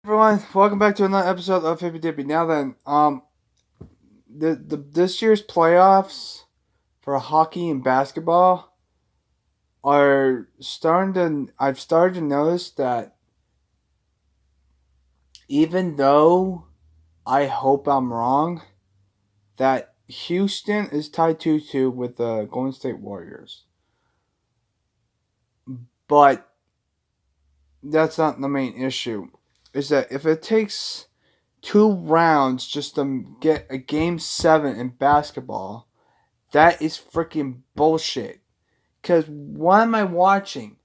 Everyone, welcome back to another episode of Hippy Dippy. Now then, this year's playoffs for hockey and basketball are starting to. I've started to notice that even though I hope I'm wrong, that Houston is tied 2-2 with the Golden State Warriors, but that's not the main issue. Is that if it takes 2 rounds just to get a game 7 in basketball, that is freaking bullshit. Because what am I watching?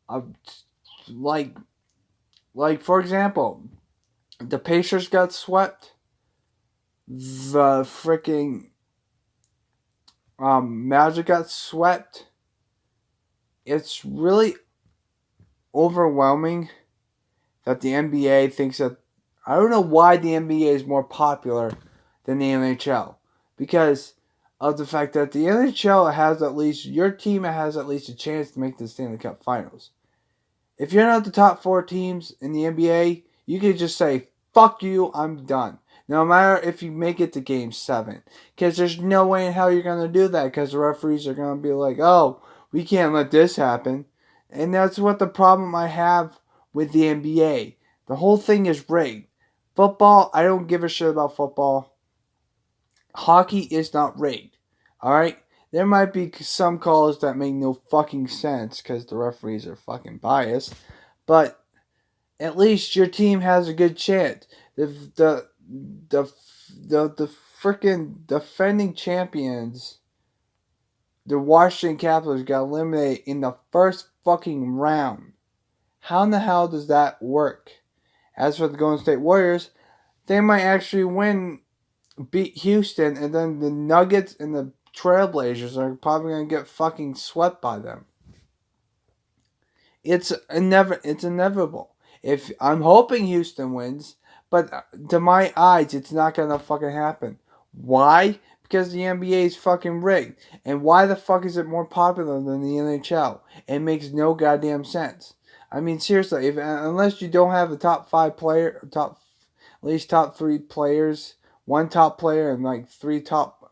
Uh, like, for example, the Pacers got swept. The freaking Magic got swept. It's really overwhelming that the NBA thinks that. I don't know why the NBA is more popular than the NHL. Because of the fact that the NHL has at least, your team has at least a chance to make the Stanley Cup Finals. If you're not the top 4 teams in the NBA, you can just say, fuck you, I'm done. No matter if you make it to game 7. Because there's no way in hell you're going to do that because the referees are going to be like, oh, we can't let this happen. And that's what the problem I have with the NBA. The whole thing is rigged. Football, I don't give a shit about football. Hockey is not rigged. Alright? There might be some calls that make no fucking sense because the referees are fucking biased. But at least your team has a good chance. The freaking defending champions, the Washington Capitals, got eliminated in the first fucking round. How in the hell does that work? As for the Golden State Warriors, they might actually beat Houston, and then the Nuggets and the Trailblazers are probably going to get fucking swept by them. It's inevitable. If I'm hoping Houston wins, but to my eyes, it's not gonna fucking happen. Why? Because the NBA is fucking rigged. And why the fuck is it more popular than the NHL? It makes no goddamn sense. I mean, seriously, unless you don't have the at least top 3 players, one top player and like 3 top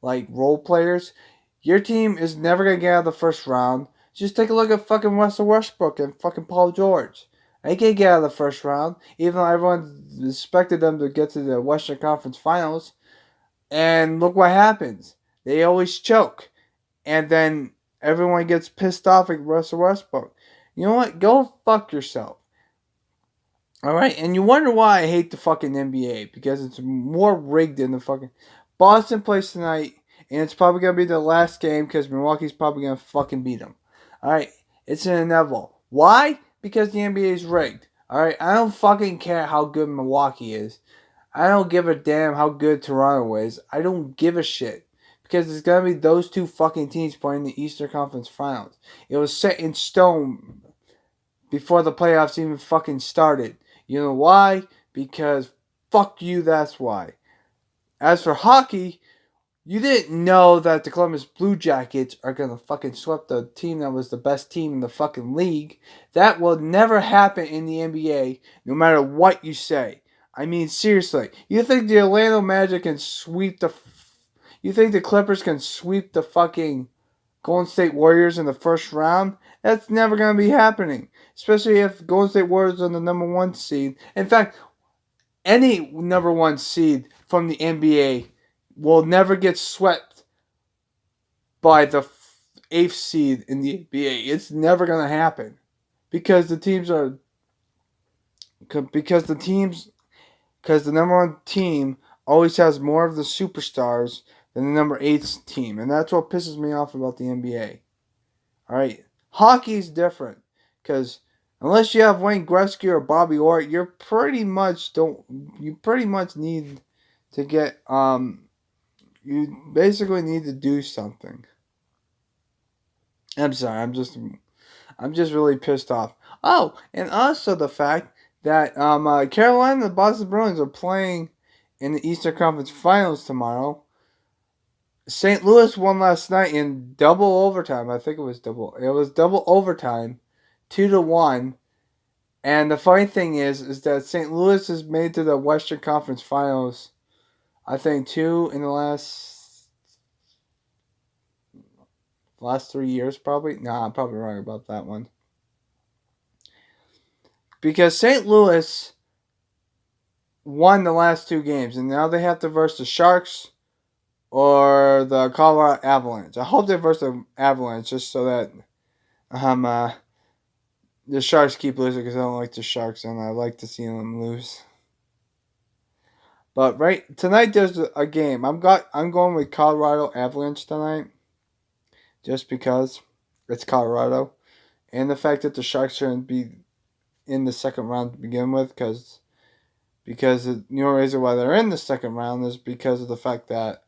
role players, your team is never gonna get out of the first round. Just take a look at fucking Russell Westbrook and fucking Paul George. They can't get out of the first round, even though everyone expected them to get to the Western Conference Finals. And look what happens. They always choke. And then everyone gets pissed off at Russell Westbrook. You know what? Go fuck yourself. Alright? And you wonder why I hate the fucking NBA. Because it's more rigged than the fucking... Boston plays tonight. And it's probably going to be the last game because Milwaukee's probably going to fucking beat them. Alright? It's an inevitable. Why? Because the NBA is rigged. Alright? I don't fucking care how good Milwaukee is. I don't give a damn how good Toronto is. I don't give a shit. Because it's going to be those 2 fucking teams playing the Eastern Conference Finals. It was set in stone before the playoffs even fucking started. You know why? Because fuck you, that's why. As for hockey, you didn't know that the Columbus Blue Jackets are going to fucking sweep the team that was the best team in the fucking league. That will never happen in the NBA, no matter what you say. I mean, seriously. You think the Orlando Magic can sweep the... You think the Clippers can sweep the fucking Golden State Warriors in the first round? That's never going to be happening. Especially if Golden State Warriors are the number 1 seed. In fact, any number 1 seed from the NBA will never get swept by the 8th seed in the NBA. It's never going to happen because the number 1 team always has more of the superstars than the number 8 team, and that's what pisses me off about the NBA. All right, hockey is different because unless you have Wayne Gretzky or Bobby Orr, you pretty much need to get you basically need to do something. I'm sorry, I'm just really pissed off. Oh, and also the fact that Carolina and the Boston Bruins are playing in the Eastern Conference Finals tomorrow. St. Louis won last night in double overtime. I think it was double. It was double overtime, 2-1. And the funny thing is that St. Louis has made to the Western Conference Finals, I think, 2 in the last 3 years, probably. Nah, I'm probably wrong about that one. Because St. Louis won the last 2 games, and now they have to verse the Sharks or the Colorado Avalanche. I hope they verse the Avalanche just so that the Sharks keep losing, because I don't like the Sharks and I like to see them lose. But right tonight there's a game. I'm going with Colorado Avalanche tonight, just because it's Colorado, and the fact that the Sharks shouldn't be in the second round to begin with, because the only reason why they're in the second round is because of the fact that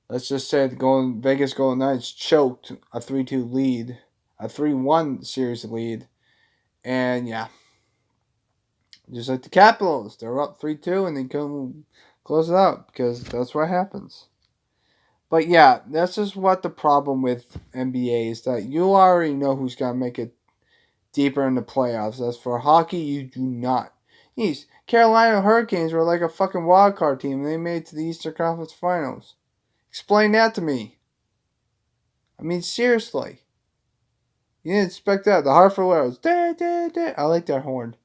let's just say the Vegas Golden Knights choked a 3-2 lead, a 3-1 series lead, and yeah, just like the Capitals, they're up 3-2 and they couldn't close it out, because that's what happens. But yeah, that's just what the problem with NBA is, that you already know who's gonna make it deeper in the playoffs. As for hockey, you do not. These Carolina Hurricanes were like a fucking wild card team, and they made it to the Eastern Conference Finals. Explain that to me. I mean, seriously. You didn't expect that. The Hartford Whales. Da, da, da. I like that horn.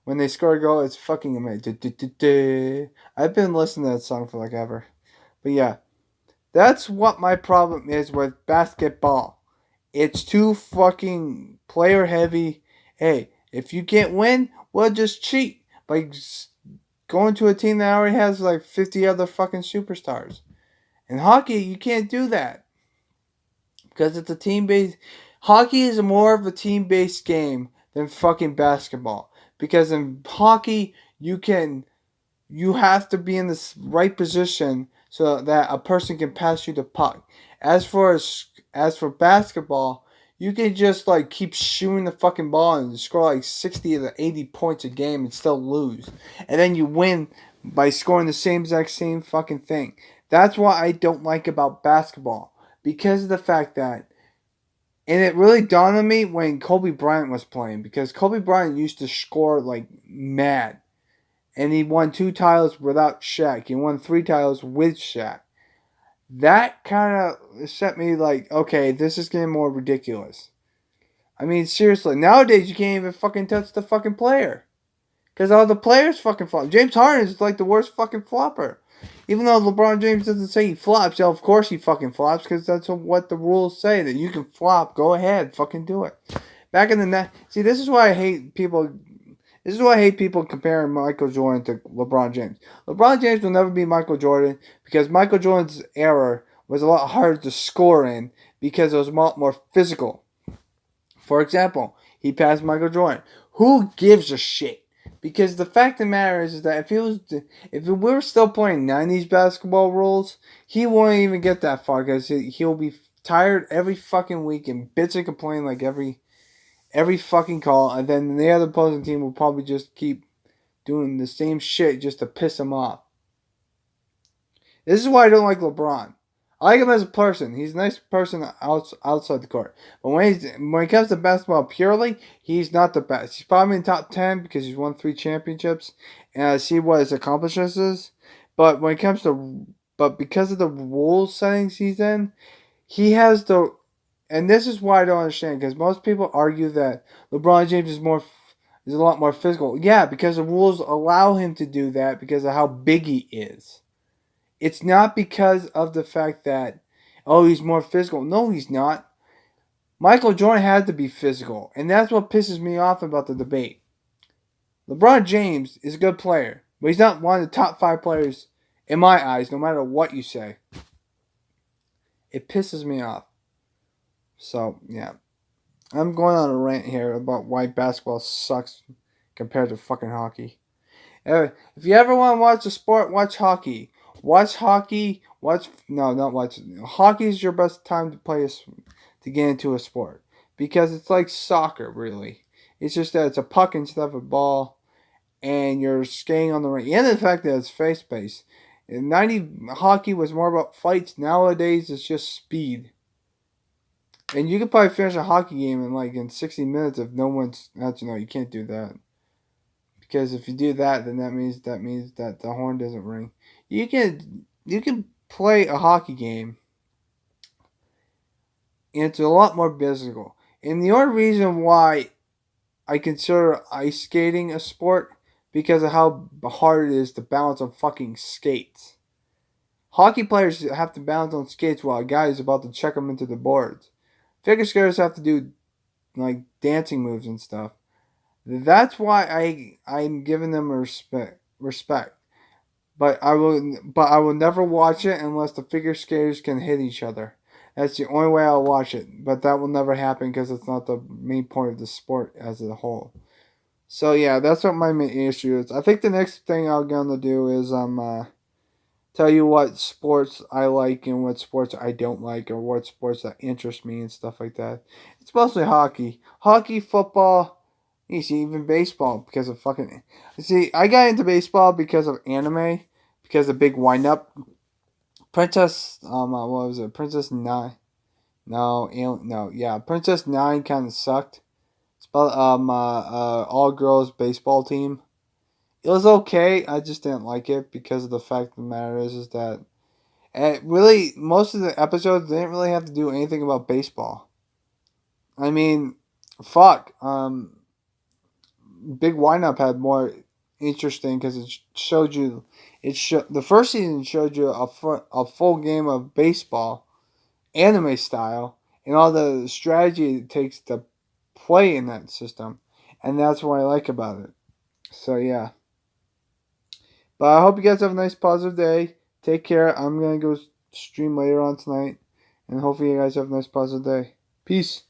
When they score a goal, it's fucking amazing. Da, da, da, da. I've been listening to that song for like ever. But yeah, that's what my problem is with basketball. It's too fucking player heavy. Hey, if you can't win, well, just cheat by going to a team that already has like 50 other fucking superstars. In hockey, you can't do that, because it's a team-based. Hockey is more of a team-based game than fucking basketball. Because in hockey, you have to be in the right position so that a person can pass you the puck. As for basketball, you can just like keep shooting the fucking ball and score like 60 to 80 points a game and still lose. And then you win by scoring the same exact same fucking thing. That's what I don't like about basketball, because of the fact that, and it really dawned on me when Kobe Bryant was playing, because Kobe Bryant used to score like mad. And he won 2 titles without Shaq. He won 3 titles with Shaq. That kind of set me like, okay, this is getting more ridiculous. I mean, seriously, nowadays you can't even fucking touch the fucking player, because all the players fucking flop. James Harden is like the worst fucking flopper. Even though LeBron James doesn't say he flops, yeah, of course he fucking flops, because that's what the rules say, that you can flop. Go ahead, fucking do it. Back in the net, see, this is why I hate people. This is why I hate people comparing Michael Jordan to LeBron James. LeBron James will never be Michael Jordan, because Michael Jordan's era was a lot harder to score in, because it was a lot more physical. For example, he passed Michael Jordan. Who gives a shit? Because the fact of the matter is that if we were still playing 90s basketball rules, he won't even get that far, because he'll be tired every fucking week and bitch and complain like every fucking call, and then the other opposing team will probably just keep doing the same shit just to piss him off. This is why I don't like LeBron. I like him as a person. He's a nice person outside the court. But when it comes to basketball purely, he's not the best. He's probably in the top 10 because he's won 3 championships, and I see what his accomplishments is. But because of the rule settings he's in, he has the. And this is why I don't understand, because most people argue that LeBron James is a lot more physical. Yeah, because the rules allow him to do that because of how big he is. It's not because of the fact that, oh, he's more physical. No, he's not. Michael Jordan had to be physical, and that's what pisses me off about the debate. LeBron James is a good player, but he's not one of the top 5 players in my eyes, no matter what you say. It pisses me off. So, yeah. I'm going on a rant here about why basketball sucks compared to fucking hockey. If you ever want to watch a sport, watch hockey. Watch hockey. Not watch. Hockey is your best time to get into a sport, because it's like soccer, really. It's just that it's a puck instead of a ball, and you're skating on the rink. And the fact that it's face-based. In 90, hockey was more about fights. Nowadays, it's just speed. And you could probably finish a hockey game in 60 minutes if no one's. Actually, no, you can't do that. Because if you do that, then that means that the horn doesn't ring. You can play a hockey game, and it's a lot more physical. And the only reason why I consider ice skating a sport because of how hard it is to balance on fucking skates. Hockey players have to balance on skates while a guy is about to check them into the boards. Figure skaters have to do like dancing moves and stuff. That's why I'm giving them respect. But I will never watch it unless the figure skaters can hit each other. That's the only way I'll watch it. But that will never happen because it's not the main point of the sport as a whole. So yeah, that's what my main issue is. I think the next thing I'm gonna do is tell you what sports I like and what sports I don't like, or what sports that interest me and stuff like that. It's mostly hockey, football, you see, even baseball because of fucking. See, I got into baseball because of anime, because of big wind up. Princess, what was it? Princess Nine. No, no, yeah, Princess Nine kind of sucked. It's about all girls baseball team. It was okay. I just didn't like it because of the fact of the matter is that really most of the episodes didn't really have to do anything about baseball. I mean, fuck. Big Windup had more interesting because it showed you. The first season showed you a full game of baseball, anime style, and all the strategy it takes to play in that system, and that's what I like about it. So yeah. But I hope you guys have a nice positive day. Take care. I'm gonna go stream later on tonight. And hopefully you guys have a nice positive day. Peace.